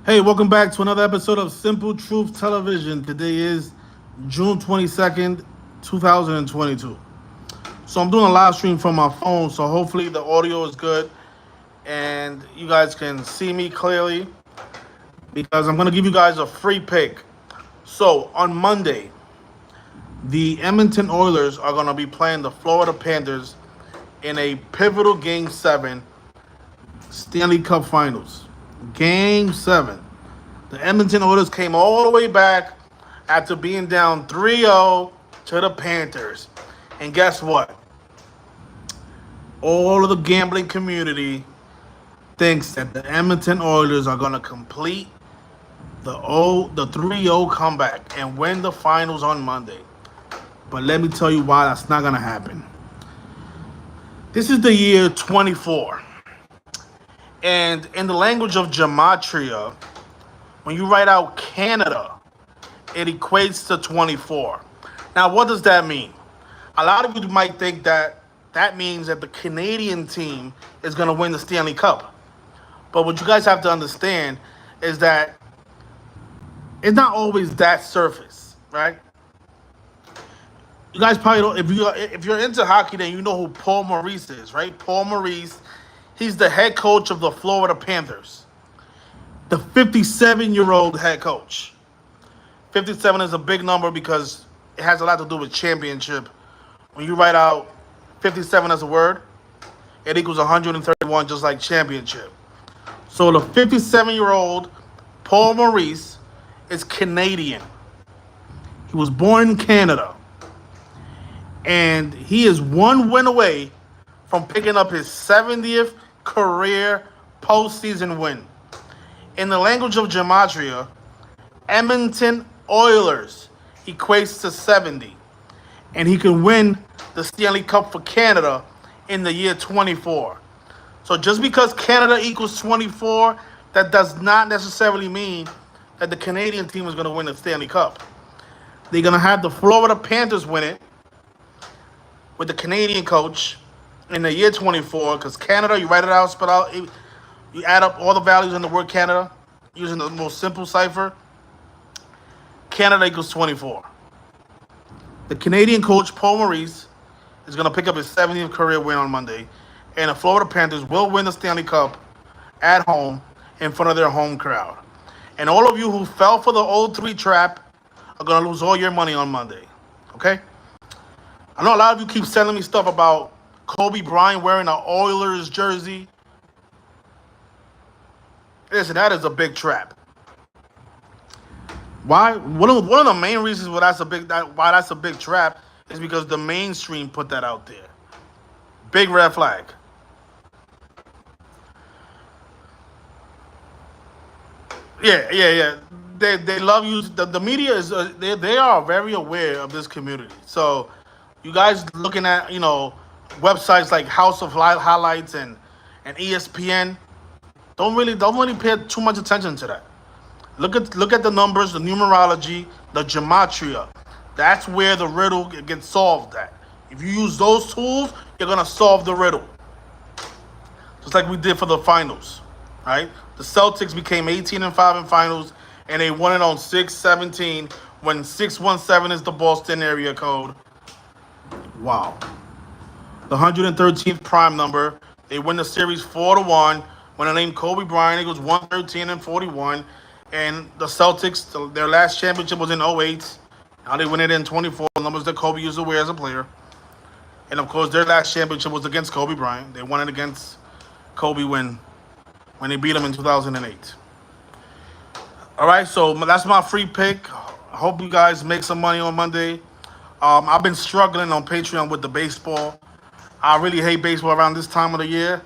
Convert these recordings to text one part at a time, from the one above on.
Hey, welcome back to another episode of Simple Truth Television. Today is June 22nd, 2022. So I'm doing a live stream from my phone, so hopefully the audio is good and you guys can see me clearly because I'm going to give you guys a free pick. So on Monday, the Edmonton Oilers are going to be playing the Florida Panthers in a pivotal Game 7 Stanley Cup Finals. Game 7. The Edmonton Oilers came all the way back after being down 3-0 to the Panthers. And guess what? All of the gambling community thinks that the Edmonton Oilers are going to complete the 3-0 comeback and win the finals on Monday. But let me tell you why that's not going to happen. This is the year 24. And in the language of gematria, when you write out Canada, it equates to 24. Now, what does that mean? A lot of you might think that that means that the Canadian team is going to win the Stanley Cup. But what you guys have to understand is that it's not always that surface, right? You guys probably don't. If you're into hockey, then you know who Paul Maurice is, right? Paul Maurice, he's the head coach of the Florida Panthers. The 57-year-old head coach. 57 is a big number because it has a lot to do with championship. When you write out 57 as a word, it equals 131, just like championship. So the 57-year-old Paul Maurice is Canadian. He was born in Canada. And he is one win away from picking up his 70th career postseason win. In the language of gematria, Edmonton Oilers equates to 70. And he can win the Stanley Cup for Canada in the year 24. So just because Canada equals 24, that does not necessarily mean that the Canadian team is going to win the Stanley Cup. They're going to have the Florida Panthers win it with the Canadian coach in the year 24, because Canada, you write it out, spell out, you add up all the values in the word Canada using the most simple cipher. Canada equals 24. The Canadian coach, Paul Maurice, is going to pick up his 70th career win on Monday, and the Florida Panthers will win the Stanley Cup at home in front of their home crowd. And all of you who fell for the old 3 trap are going to lose all your money on Monday. Okay? I know a lot of you keep sending me stuff about Kobe Bryant wearing an Oilers jersey. Listen, that is a big trap. Why? One of the main reasons why that's a big trap is because the mainstream put that out there. Big red flag. Yeah. They love you. The media is they are very aware of this community. So you guys looking at websites like House of Highlights and ESPN don't really pay too much attention to that. Look at the numbers, the numerology, the gematria. That's where the riddle gets solved at. If you use those tools, you're gonna solve the riddle. Just like we did for the finals, right? The Celtics became 18-5 in finals, and they won it on 6-17 when 617 is the Boston area code. Wow. The 113th prime number. They win the series 4-1. When they named Kobe Bryant, it was 113-41. And the Celtics, their last championship was in 08. Now they win it in 24. Numbers that Kobe used to wear as a player. And of course, their last championship was against Kobe Bryant. They won it against Kobe when they beat him in 2008. All right, so that's my free pick. I hope you guys make some money on Monday. I've been struggling on Patreon with the baseball. I really hate baseball around this time of the year.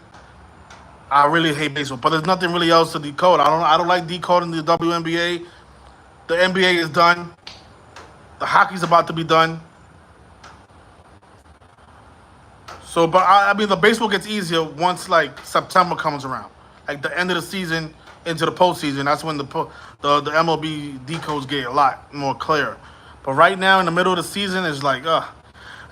I really hate baseball, but there's nothing really else to decode. I don't like decoding the WNBA. The NBA is done. The hockey's about to be done. So, but I mean, the baseball gets easier once like September comes around, like the end of the season into the postseason. That's when the MLB decodes get a lot more clear. But right now, in the middle of the season, it's like, I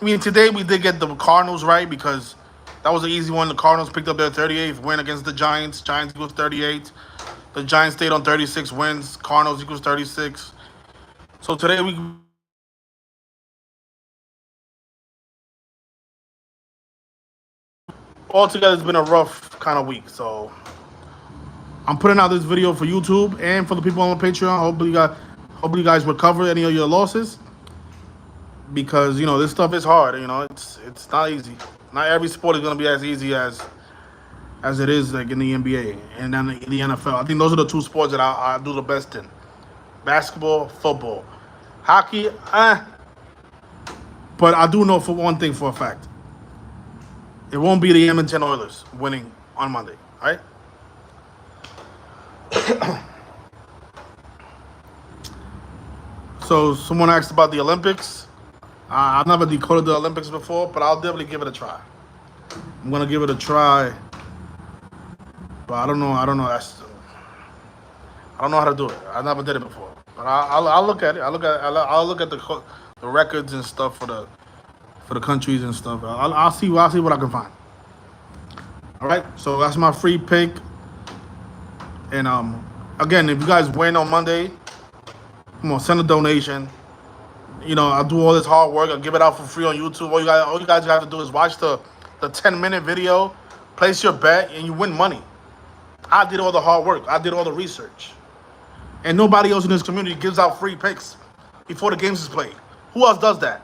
mean, today we did get the Cardinals right because that was an easy one. The Cardinals picked up their 38th win against the Giants. Giants equals 38. The Giants stayed on 36 wins. Cardinals equals 36. So today we altogether it's been a rough kind of week. So I'm putting out this video for YouTube and for the people on the Patreon. Hopefully you guys recover any of your losses, because this stuff is hard. It's not easy. Not every sport is gonna be as easy as it is like in the NBA and then in the NFL. I think those are the two sports that I do the best in: basketball, football, hockey. But I do know for one thing for a fact: it won't be the Edmonton Oilers winning on Monday. All right. So someone asked about the Olympics. I've never decoded the Olympics before, but I'll definitely give it a try. I'm gonna give it a try, but I don't know. I don't know how to do it. I never did it before, but I'll look at it. I'll look at the records and stuff for the countries and stuff. I'll see what I can find. All right. So that's my free pick. And again, if you guys win on Monday, come on, send a donation. I'll do all this hard work. I'll give it out for free on YouTube. All you guys have to do is watch the 10-minute video, place your bet, and you win money. I did all the hard work. I did all the research. And nobody else in this community gives out free picks before the games is played. Who else does that?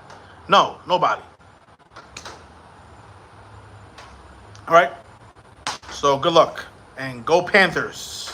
No, nobody. All right? So good luck. And go Panthers.